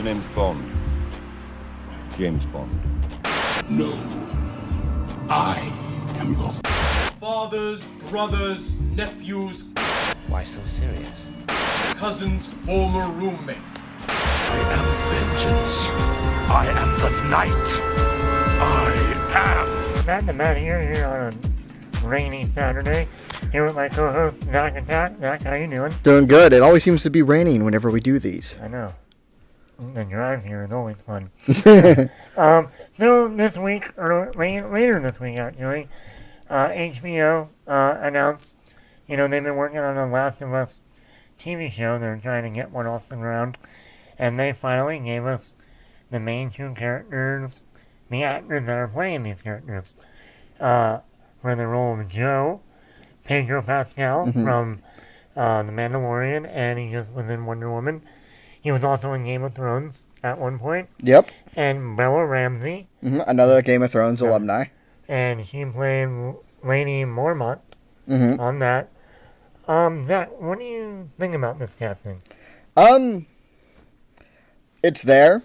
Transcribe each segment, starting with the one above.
The name's Bond. James Bond. No. I am your fathers, brothers, nephews. Why so serious? Cousin's former roommate. I am vengeance. I am the night. I am. Matt here on a rainy Saturday. Here with my co-host, Zack and Zack. Zack, how you doing? Doing good. It always seems to be raining whenever we do these. I know. The drive here is always fun. So this week, or later this week actually, HBO announced, they've been working on a Last of Us TV show. They're trying to get one off the ground. And they finally gave us the main two characters, the actors that are playing these characters. For the role of Joe, Pedro Pascal from The Mandalorian, and he just was in Wonder Woman. He was also in Game of Thrones at one point. Yep. And Bella Ramsey. Another Game of Thrones alumni. And she played Lady Mormont on that. Zach, what do you think about this casting? It's there.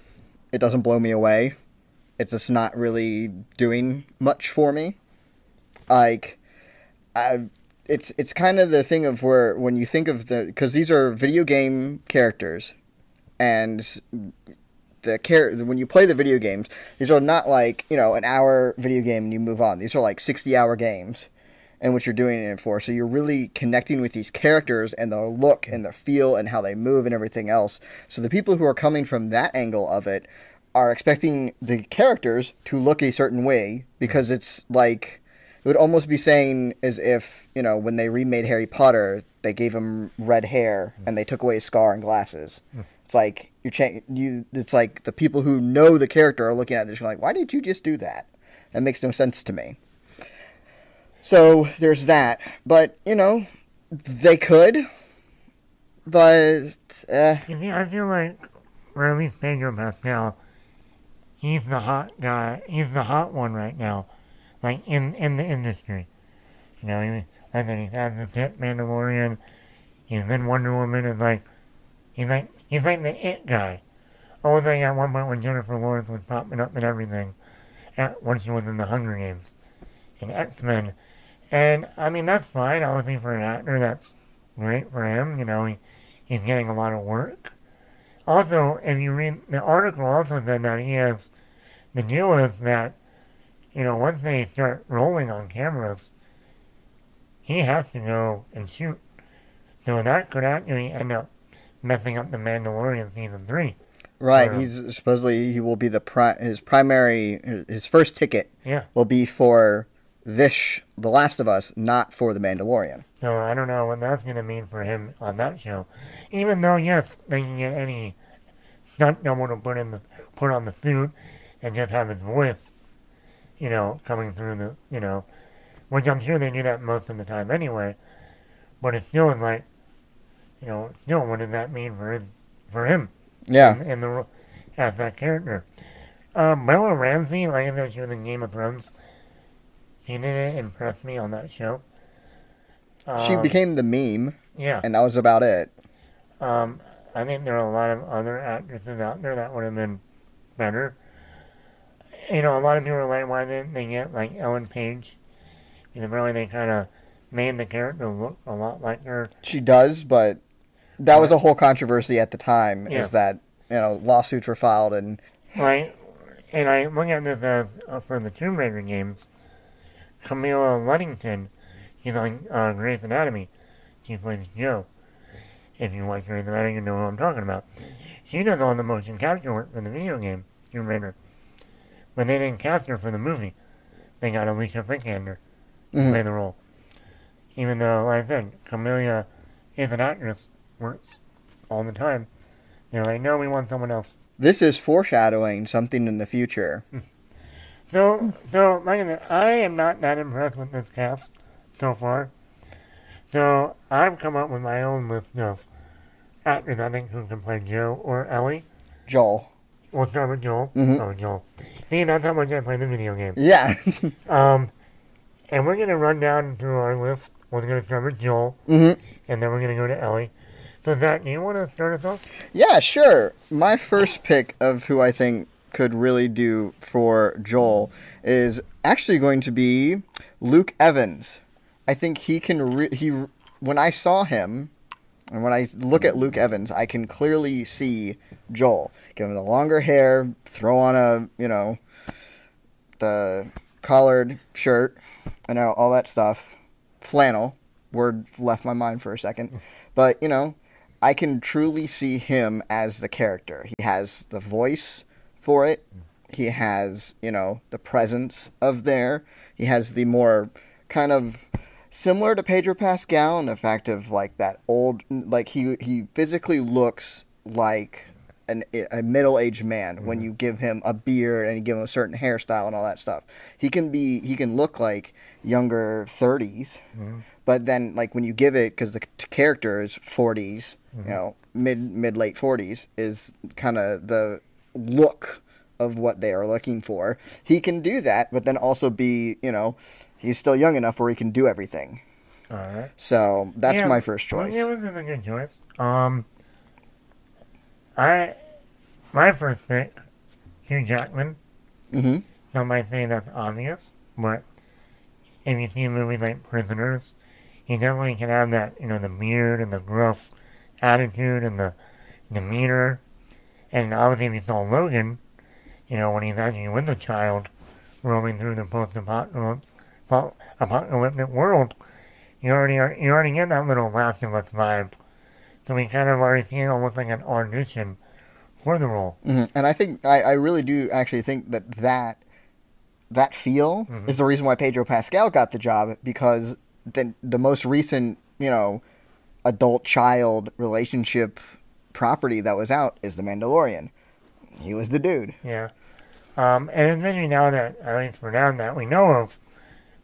It doesn't blow me away. It's just not really doing much for me. It's kind of the thing of where when you think of because these are video game characters, and when you play the video games, these are not like an hour video game and you move on. These are like 60-hour games, and what you're doing it for. So you're really connecting with these characters and their look and their feel and how they move and everything else. So the people who are coming from that angle of it are expecting the characters to look a certain way, because it's like it would almost be saying as if when they remade Harry Potter, they gave him red hair and they took away his scar and glasses. It's like it's like the people who know the character are looking at it, they're like, why did you just do that? That makes no sense to me. So there's that, but they could, but You see, I feel like, or at least Pedro Pascal, he's the hot guy. He's the hot one right now, like in the industry. He's has this hit Mandalorian. He's in Wonder Woman. He's like the it guy. Oh, like at one point when Jennifer Lawrence was popping up and everything, when she was in the Hunger Games, and X-Men. And, that's fine, obviously, for an actor. That's great for him. He's getting a lot of work. Also, if you read, the article also said that the deal is that, once they start rolling on cameras, he has to go and shoot. So that could actually end up messing up The Mandalorian Season 3. Right, he's supposedly, he will be his first ticket will be for The Last of Us, not for The Mandalorian. So I don't know what that's going to mean for him on that show. Even though, yes, they can get any stunt double to put on the suit and just have his voice, coming through which I'm sure they do that most of the time anyway. But it still is like, what does that mean for him? Yeah. As that character. Bella Ramsey, like I said, she was in Game of Thrones. She didn't impress me on that show. She became the meme. Yeah. And that was about it. I think there are a lot of other actresses out there that would have been better. A lot of people are like, why didn't they get, like, Ellen Page? Really, they kind of made the character look a lot like her. She does, but that was a whole controversy at the time, is that, lawsuits were filed and... Right. And I look at this as, for the Tomb Raider games, Camilla Luddington, she's on Grey's Anatomy. She plays Joe. If you watch Grey's Anatomy, you know what I'm talking about. She does all the motion capture work for the video game, Tomb Raider. But they didn't cast her for the movie. They got Alicia Vikander to play the role. Even though, like I said, Camilla is an actress, works all the time. They're like, no, we want someone else. This is foreshadowing something in the future. So, like I said, I am not that impressed with this cast so far. So, I've come up with my own list of actors I think who can play Joe or Ellie. Joel. We'll start with Joel. Oh, Joel. See, that's how much I play the video game. Yeah. And we're going to run down through our list. We're going to start with Joel. And then we're going to go to Ellie. So, Zach, do you want to start us off? Yeah, sure. My first pick of who I think could really do for Joel is actually going to be Luke Evans. I think he can. When I saw him, and when I look at Luke Evans, I can clearly see Joel. Give him the longer hair, throw on the collared shirt, and all that stuff. Flannel. Word left my mind for a second. But, I can truly see him as the character. He has the voice for it. He has, the presence of there. He has the more kind of similar to Pedro Pascal in the fact of like that old, like he physically looks like a middle-aged man when you give him a beard and you give him a certain hairstyle and all that stuff. He can look like younger 30s, but then like when you give it, because the character is 40s, mid late 40s is kind of the look of what they are looking for. He can do that, but then also be, he's still young enough where he can do everything. All right. So that's my first choice. Yeah, it was a good choice. My first pick, Hugh Jackman. Mm-hmm. Some might say that's obvious, but if you see movies like Prisoners, he definitely can have that, the beard and the gruff attitude and the demeanor. And obviously, if you saw Logan, when he's actually with a child roaming through the post-apocalyptic world, you already get that little Last of Us vibe. So we kind of already see it almost like an audition for the role. Mm-hmm. And I think, I really do actually think that feel is the reason why Pedro Pascal got the job, because the most recent, adult-child relationship property that was out is The Mandalorian. He was the dude. Yeah. And especially now that, at least for now that we know of,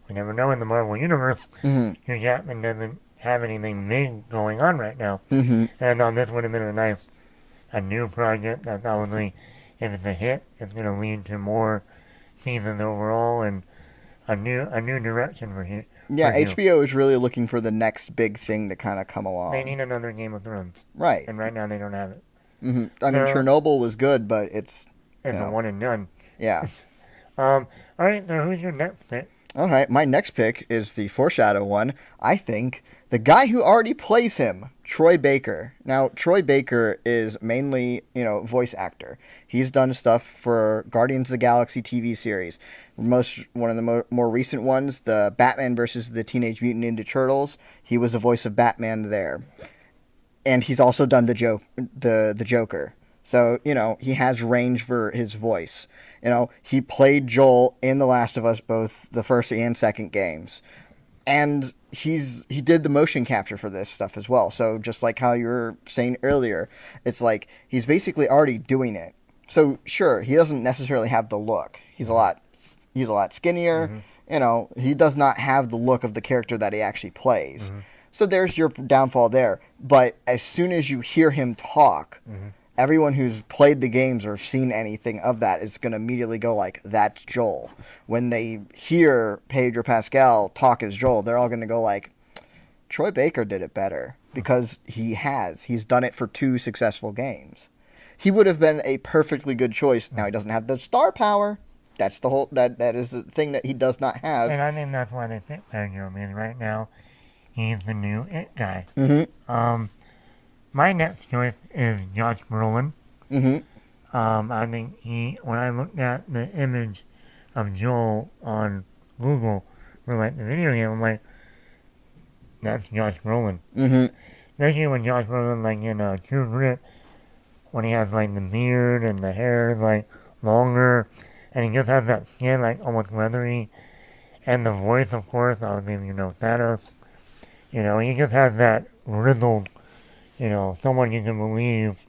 we never know in the Marvel Universe, Hugh Jackman doesn't have anything big going on right now. Mm-hmm. And I thought this would have been a new project that probably, if it's a hit, it's going to lead to more seasons overall and a new direction for him. Yeah, HBO is really looking for the next big thing to kind of come along. They need another Game of Thrones. Right. And right now they don't have it. Mm-hmm. I mean, Chernobyl was good, but it's a one and done. Yeah. All right, so who's your next pick? All right, my next pick is the foreshadow one. I think the guy who already plays him, Troy Baker. Now, Troy Baker is mainly, voice actor. He's done stuff for Guardians of the Galaxy TV series. One of the more recent ones, the Batman versus the Teenage Mutant Ninja Turtles. He was the voice of Batman there. And he's also done the Joker. So, he has range for his voice. He played Joel in The Last of Us, both the first and second games. And he did the motion capture for this stuff as well. So just like how you were saying earlier, it's like he's basically already doing it. So sure, he doesn't necessarily have the look. He's a lot skinnier. Mm-hmm. He does not have the look of the character that he actually plays. Mm-hmm. So there's your downfall there. But as soon as you hear him talk, everyone who's played the games or seen anything of that is going to immediately go like, that's Joel. When they hear Pedro Pascal talk as Joel, they're all going to go like, Troy Baker did it better, because he's done it for 2 successful games. He would have been a perfectly good choice. Now, he doesn't have the star power. That's the whole, that is the thing that he does not have. And I think that's why they picked Pedro. I mean, right now, he's the new it guy. Mm-hmm. My next choice is Josh Brolin. Mm-hmm. I think when I looked at the image of Joel on Google for like the video game, I'm like, that's Josh Brolin. Mm-hmm. Especially when Josh Brolin, like in True Grit, when he has like the beard and the hair is like longer, and he just has that skin like almost leathery, and the voice, of course, obviously, Thanos. He just has that grizzled, someone you can believe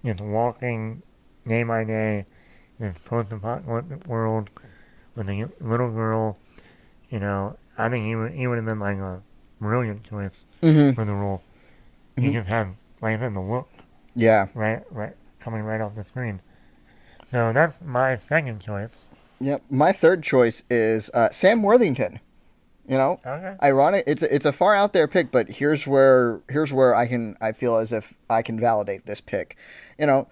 is walking day by day this post-apocalyptic world with a little girl. I think he would have been like a brilliant choice for the role. He just has, like I said, the look. Yeah. Right, coming right off the screen. So that's my second choice. Yep. My third choice is Sam Worthington. You know, Okay. ironic. It's a far out there pick, but here's where I feel as if I can validate this pick. You know,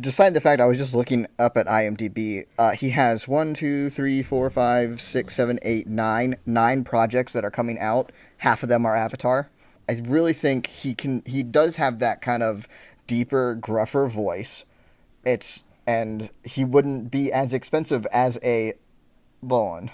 despite the fact I was just looking up at IMDb, he has 1, 2, 3, 4, 5, 6, 7, 8, 9 projects that are coming out. Half of them are Avatar. I really think he does have that kind of deeper, gruffer voice. And he wouldn't be as expensive as a Bowen.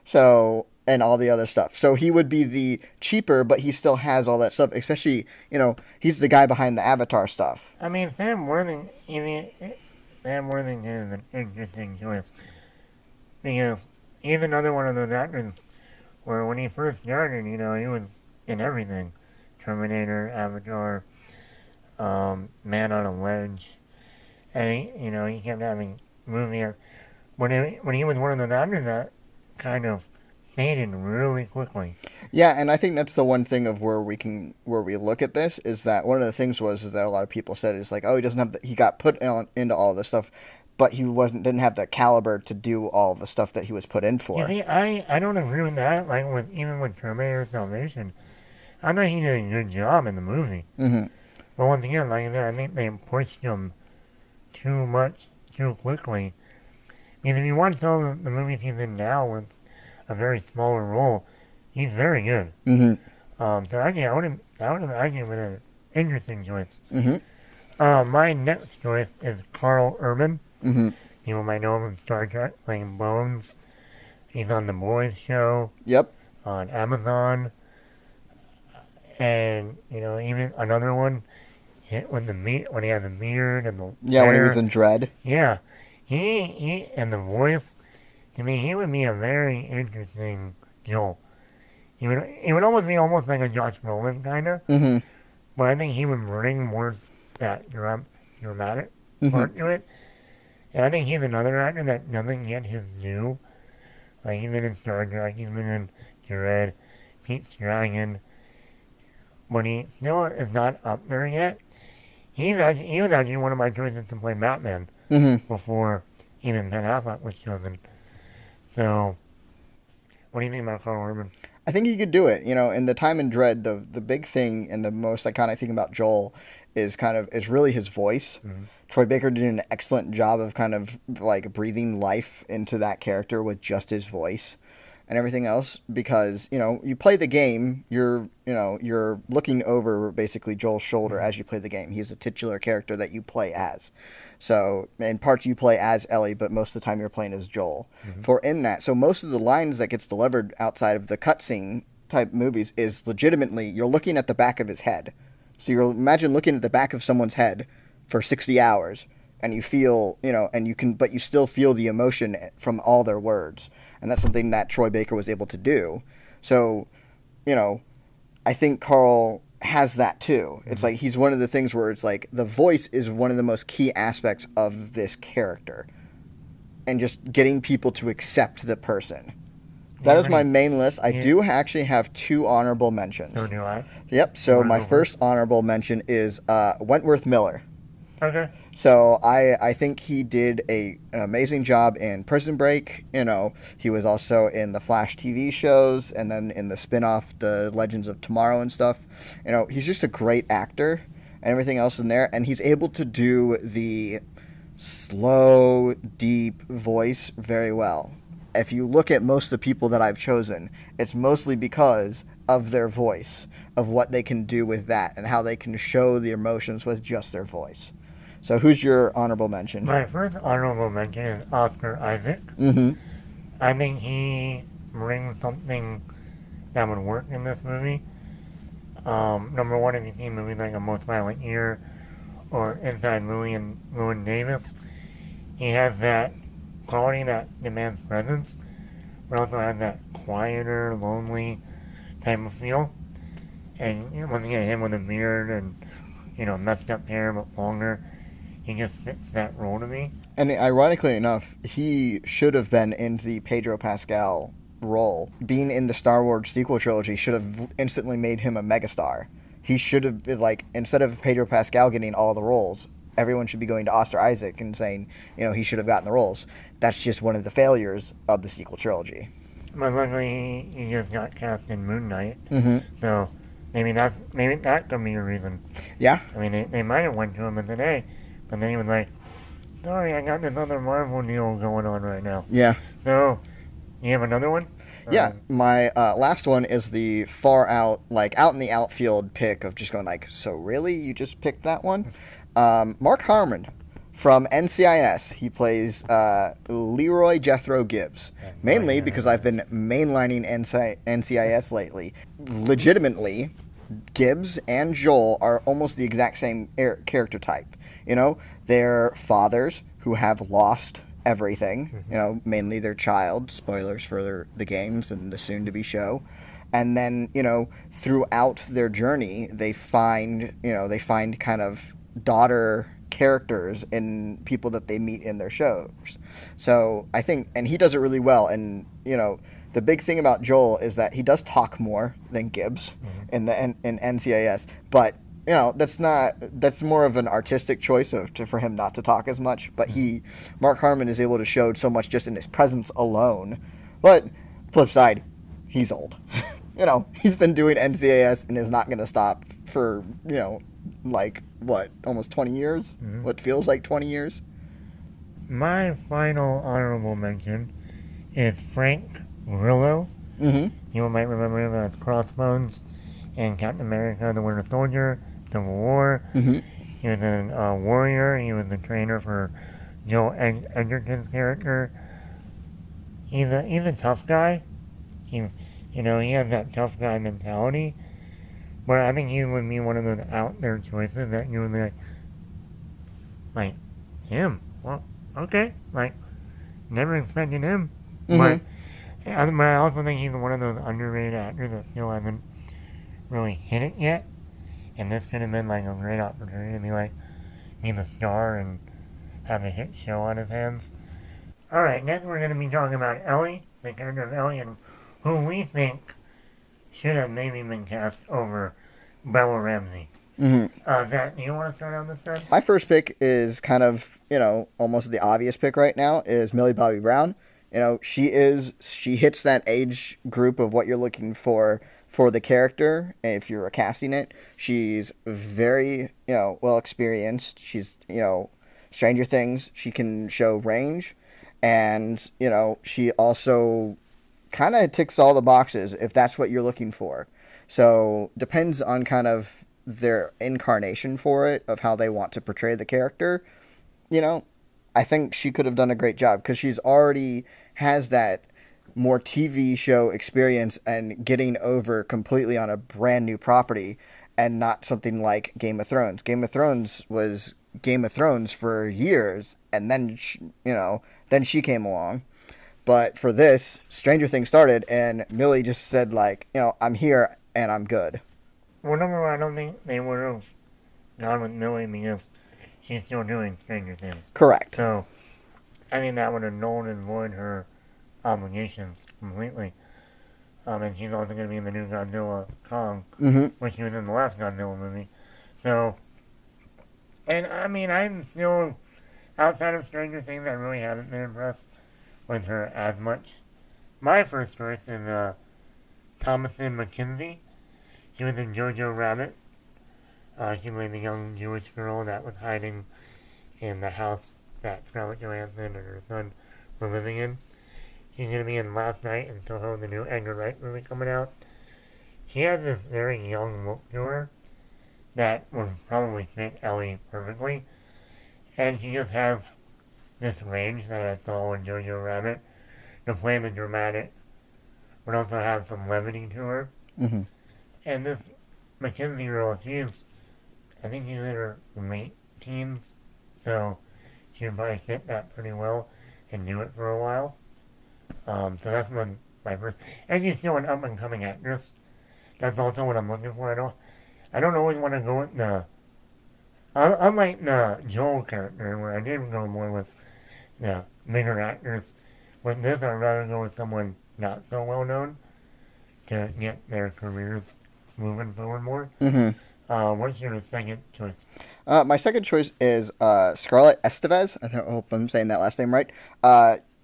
So, and all the other stuff. So he would be the cheaper, but he still has all that stuff. Especially, you know, he's the guy behind the Avatar stuff. I mean, Sam Worthington is an interesting choice. Because he's another one of those actors where when he first started, you know, he was in everything. Terminator, Avatar, Man on a Ledge. And he kept having movies. When he was one of those actors that kind of faded really quickly. Yeah, and I think that's the one thing of where we look at this is that one of the things is that a lot of people said is like, oh, he doesn't have he got put into all this stuff, but he didn't have the caliber to do all the stuff that he was put in for. You see, I don't agree with that. Like even with Terminator Salvation, I thought he did a good job in the movie. Mm-hmm. But once again, like I said, I think they pushed him too much too quickly. Because if you watch some of the movies he's in now with a very smaller role, he's very good. Mm-hmm. So actually, I would have argued with an interesting choice. Mm-hmm. My next choice is Carl Urban. Mm-hmm. You might know him from Star Trek, playing Bones. He's on The Boys show. Yep. On Amazon. And, even another one, hit when he had the beard and the hair. When he was in Dread. Yeah. He and the voice, to me, he would be a very interesting Joel. He would almost be almost like a Josh Brolin kind of. Mm-hmm. But I think he would bring more that dramatic part to it. And I think he's another actor that doesn't get his due. Like, he's been in Star Trek, he's been in Dread, Pete's Dragon. But he still is not up there yet. He was actually one of my choices to play Batman before even Ben Affleck was chosen. So, what do you think about Carl Urban? I think he could do it. In the time in Dread, the big thing and the most iconic thing about Joel is really his voice. Mm-hmm. Troy Baker did an excellent job of kind of like breathing life into that character with just his voice and everything else, because you play the game, you're looking over basically Joel's shoulder as you play the game. He's a titular character that you play as. So in parts you play as Ellie, but most of the time you're playing as Joel. Mm-hmm. So most of the lines that gets delivered outside of the cutscene type movies is legitimately you're looking at the back of his head. So imagine looking at the back of someone's head for 60 hours, and you feel, but you still feel the emotion from all their words. And that's something that Troy Baker was able to do. So, I think Carl has that too. Mm-hmm. It's like he's one of the things where it's like the voice is one of the most key aspects of this character. And just getting people to accept the person. That is my main list. I do actually have 2 honorable mentions. So do I. Yep. So my first honorable mention is Wentworth Miller. Okay. So I think he did an amazing job in Prison Break. He was also in the Flash TV shows and then in the spin-off, The Legends of Tomorrow and stuff. He's just a great actor and everything else in there. And he's able to do the slow, deep voice very well. If you look at most of the people that I've chosen, it's mostly because of their voice, of what they can do with that and how they can show the emotions with just their voice. So who's your honorable mention? My first honorable mention is Oscar Isaac. Mm-hmm. I think he brings something that would work in this movie. Number one, if you see movies like A Most Violent Year or Inside Llewyn Davis, he has that quality that demands presence, but also has that quieter, lonely type of feel. And once again, him with a beard and messed up hair but longer, he just fits that role to me. And ironically enough, he should have been in the Pedro Pascal role. Being in the Star Wars sequel trilogy should have instantly made him a megastar. He should have been instead of Pedro Pascal getting all the roles, everyone should be going to Oscar Isaac and saying, he should have gotten the roles. That's just one of the failures of the sequel trilogy. But luckily, he just got cast in Moon Knight. Mm-hmm. So maybe that could be a reason. Yeah. I mean, they might have went to him today, but then he was like, "Sorry, I got this other Marvel deal going on right now." Yeah. So, you have another one? Yeah, my last one is the far out, like out in the outfield pick of just going like, so really, you just picked that one? Mark Harmon from NCIS. He plays Leroy Jethro Gibbs, mainly because I've been mainlining NCIS lately. Legitimately, Gibbs and Joel are almost the exact same character type. You know, they're fathers who have lost everything, you know, mainly their child, spoilers for the games and the soon-to-be show. And then, you know, throughout their journey, they find kind of daughter characters in people that they meet in their shows. So I think, and he does it really well. And, you know, the big thing about Joel is that he does talk more than Gibbs in NCIS, but you know, that's more of an artistic choice for him not to talk as much. But Mark Harmon is able to show so much just in his presence alone. But flip side, he's old. You know, he's been doing NCIS and is not going to stop for, you know, like what, almost 20 years? What feels like 20 years? My final honorable mention is Frank Grillo. You might remember him as Crossbones in Captain America: The Winter Soldier, Civil War. He was a warrior. He was the trainer for Joel Edgerton's character. He's a tough guy. He has that tough guy mentality. But I think he would be one of those out there choices that you would be like him. Well, okay, like never expected him. But I also think he's one of those underrated actors that still hasn't really hit it yet. And this could have been like a great opportunity to be like, he's a star and have a hit show on his hands. Alright, next we're going to be talking about Ellie, the character of Ellie, and who we think should have maybe been cast over Bella Ramsey. Zach, do you want to start on this one? My first pick is kind of, you know, almost the obvious pick right now is Millie Bobby Brown. You know, she hits that age group of what you're looking for the character. If you're casting it, she's very, you know, well experienced. She's, you know, Stranger Things. She can show range, and you know, she also kind of ticks all the boxes if that's what you're looking for. So depends on kind of their incarnation for it, of how they want to portray the character. You know, I think she could have done a great job because she's already has that more TV show experience and getting over completely on a brand new property, and not something like Game of Thrones. Game of Thrones was Game of Thrones for years, and then then she came along. But for this, Stranger Things started, and Millie just said like, you know, I'm here and I'm good. Well, number one, I don't think they would have gone with Millie because she's still doing Stranger Things. Correct. So I think that would have nulled and void her obligations completely. And she's also going to be in the new Godzilla Kong, which she was in the last Godzilla movie. So, and I mean, I'm still, outside of Stranger Things, I really haven't been impressed with her as much. My first choice is Thomasin McKenzie. She was in Jojo Rabbit. She played the young Jewish girl that was hiding in the house that Scarlett Johansson and her son were living in. She's going to be in Last Night in Soho, the new Edgar Wright movie coming out. She has this very young look to her that would probably fit Ellie perfectly. And she just has this range that I saw in Jojo Rabbit to play the dramatic, but also have some levity to her. And this Mackenzie girl, I think she's in her late teens, so she would probably fit that pretty well and do it for a while. So that's my first. And she's still an up and coming actress. That's also what I'm looking for. I don't always want to go with unlike the Joel character, where I did go more with the bigger actors. With this, I'd rather go with someone not so well known to get their careers moving forward more. What's your second choice? My second choice is Scarlett Estevez. I hope I'm saying that last name right.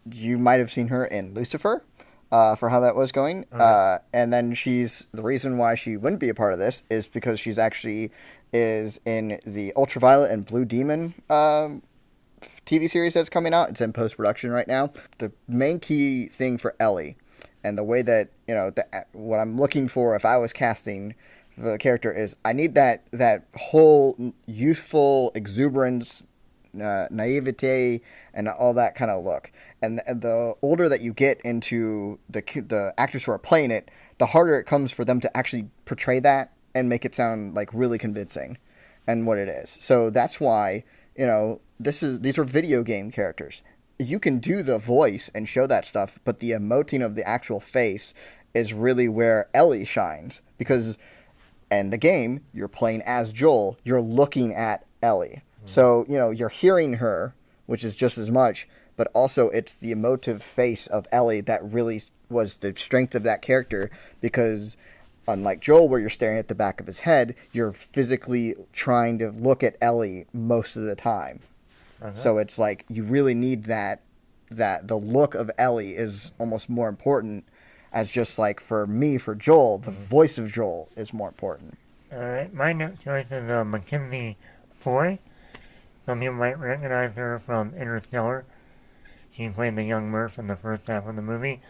You might have seen her in Lucifer. for how that was going. And then the reason why she wouldn't be a part of this is because she's actually is in the Ultraviolet and Blue Demon TV series that's coming out. It's in post-production right now. The main key thing for Ellie and the way that, what I'm looking for if I was casting for the character is I need that whole youthful exuberance, naivete, and all that kind of look. And the older that you get into the actors who are playing it, the harder it comes for them to actually portray that and make it sound like really convincing and what it is. So that's why, these are video game characters. You can do the voice and show that stuff, but the emoting of the actual face is really where Ellie shines. Because in the game, you're playing as Joel, you're looking at Ellie. So, you're hearing her, which is just as much, but also it's the emotive face of Ellie that really was the strength of that character, because unlike Joel, where you're staring at the back of his head, you're physically trying to look at Ellie most of the time. So it's like you really need that the look of Ellie is almost more important, as just like for me, for Joel, the voice of Joel is more important. All right, my next choice is Mackenzie Foy. Some people might recognize her from Interstellar. She played the young Murph in the first half of the movie.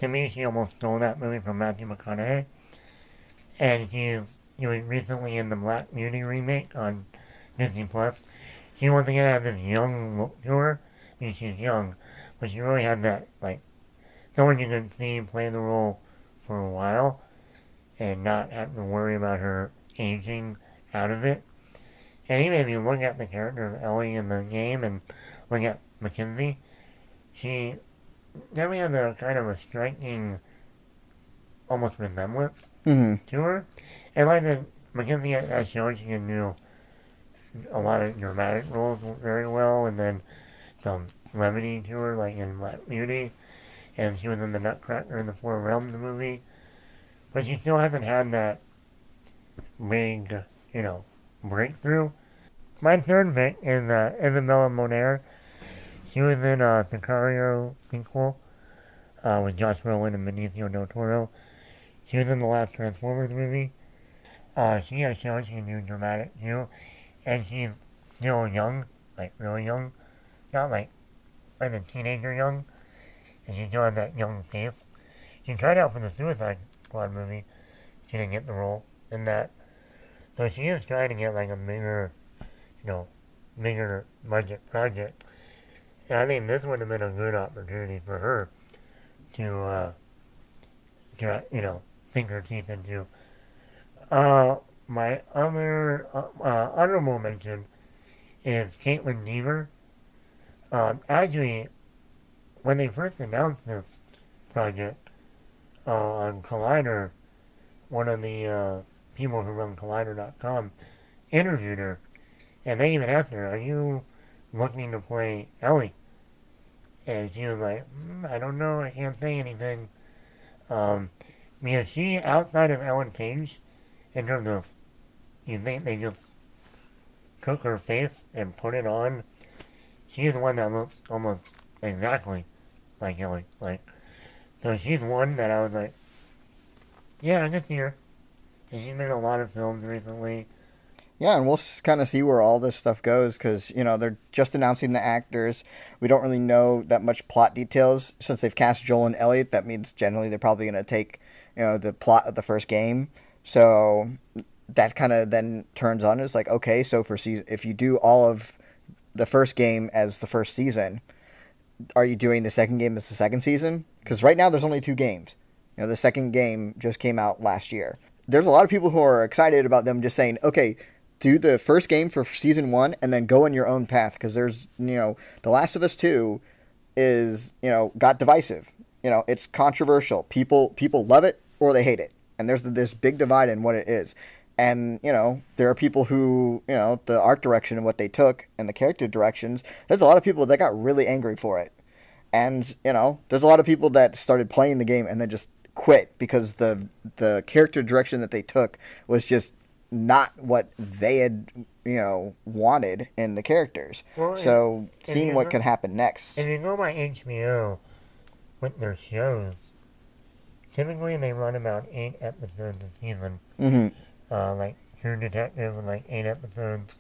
To me, she almost stole that movie from Matthew McConaughey. And she's recently in the Black Beauty remake on Disney+. She once again has this young look to her. I mean, she's young, but she really has that, someone you can see play the role for a while and not have to worry about her aging out of it. And even if you look at the character of Ellie in the game and look at Mackenzie, she definitely has a kind of a striking, almost resemblance to her. And Mackenzie has shown she can do a lot of dramatic roles very well, and then some levity to her, like in Black Beauty, and she was in the Nutcracker in the Four Realms movie. But she still hasn't had that big, breakthrough. My third pick is Isabella Moner. She was in a Sicario sequel with Josh Brolin and Benicio del Toro. She was in the last Transformers movie. She has shown she can do dramatic too, and she's still young, really young, not like a teenager young, and she still has that young face. She tried out for the Suicide Squad movie. She didn't get the role in that. So she is trying to get a bigger budget project. And I think this would have been a good opportunity for her to sink her teeth into. My other honorable mention is Caitlin Deaver. Actually, when they first announced this project on Collider, one of the people who run Collider.com interviewed her, and they even asked her, "Are you looking to play Ellie?" And she was like, "I don't know, I can't say anything." Because she, outside of Ellen Page, in terms of, you think they just took her face and put it on, she's the one that looks almost exactly like Ellie. So she's one that I was like, yeah, I can see her. And she's been in a lot of films recently. Yeah, and we'll kind of see where all this stuff goes, because, they're just announcing the actors. We don't really know that much plot details. Since they've cast Joel and Elliot, that means generally they're probably going to take, the plot of the first game. So that kind of then turns on as okay, so for season, if you do all of the first game as the first season, are you doing the second game as the second season? Because right now there's only 2 games. The second game just came out last year. There's a lot of people who are excited about them just saying, okay, do the first game for season 1 and then go on your own path, because there's, The Last of Us 2 is, got divisive. It's controversial. People love it or they hate it. And there's this big divide in what it is. And, there are people who, the art direction and what they took and the character directions, there's a lot of people that got really angry for it. And, there's a lot of people that started playing the game and then just quit because the character direction that they took was just not what they had, wanted in the characters. Well, so seeing what could happen next. If you go by HBO with their shows, typically they run about 8 episodes a season. Like True Detective with like 8 episodes.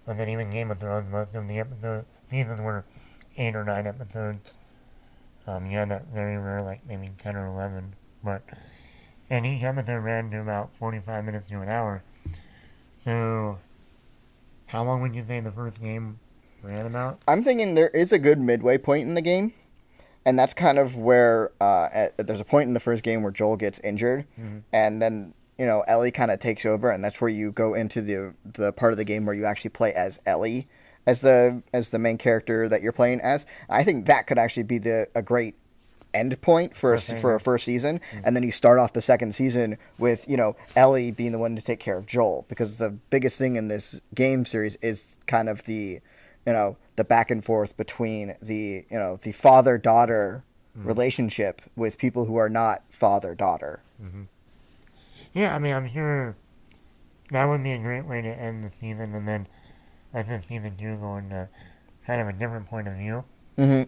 And then even Game of Thrones, most of the seasons were 8 or 9 episodes. You had that very rare, like maybe 10 or 11. And each episode ran to about 45 minutes to an hour. So, how long would you say the first game ran about? I'm thinking there is a good midway point in the game. And that's kind of where there's a point in the first game where Joel gets injured. And then, Ellie kind of takes over. And that's where you go into the part of the game where you actually play as Ellie as the main character that you're playing as. I think that could actually be a great end point for a first season. And then you start off the second season with, Ellie being the one to take care of Joel. Because the biggest thing in this game series is kind of the back and forth between the father-daughter relationship with people who are not father-daughter. Yeah, I mean, I'm sure that would be a great way to end the season, and then I think season 2 going to kind of a different point of view. And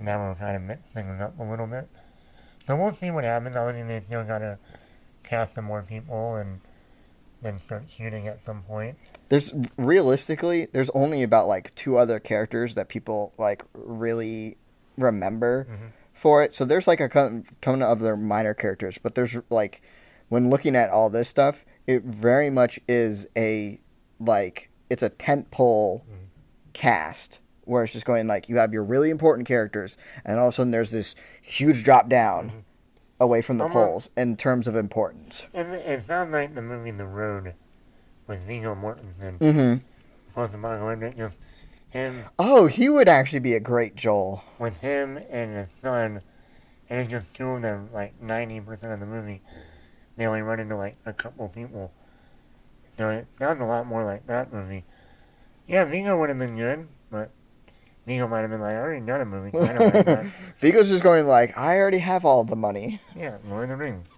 that will kind of mix things up a little bit. So we'll see what happens. Obviously, they still got to cast some more people and then start shooting at some point. There's only about like 2 other characters that people like really remember for it. So there's like a ton of other minor characters, but there's like, when looking at all this stuff, it very much is it's a tentpole cast where it's just going like, you have your really important characters, and all of a sudden there's this huge drop down away from the polls in terms of importance. And it sounds like the movie The Road with Viggo Mortensen. Post-apocalyptic, just him. Oh, he would actually be a great Joel. With him and his son, and it's just 2 of them, like 90% of the movie. They only run into like a couple people. So it sounds a lot more like that movie. Yeah, Viggo would have been good, but Viggo might have been like, I already done a movie. I don't like that. Viggo's just going like, I already have all the money. Yeah, Lord of the Rings.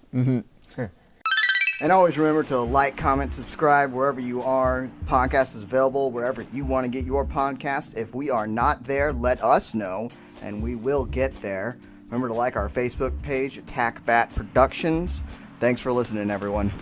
And always remember to like, comment, subscribe wherever you are. The podcast is available wherever you want to get your podcast. If we are not there, let us know, and we will get there. Remember to like our Facebook page, Attack Bat Productions. Thanks for listening, everyone.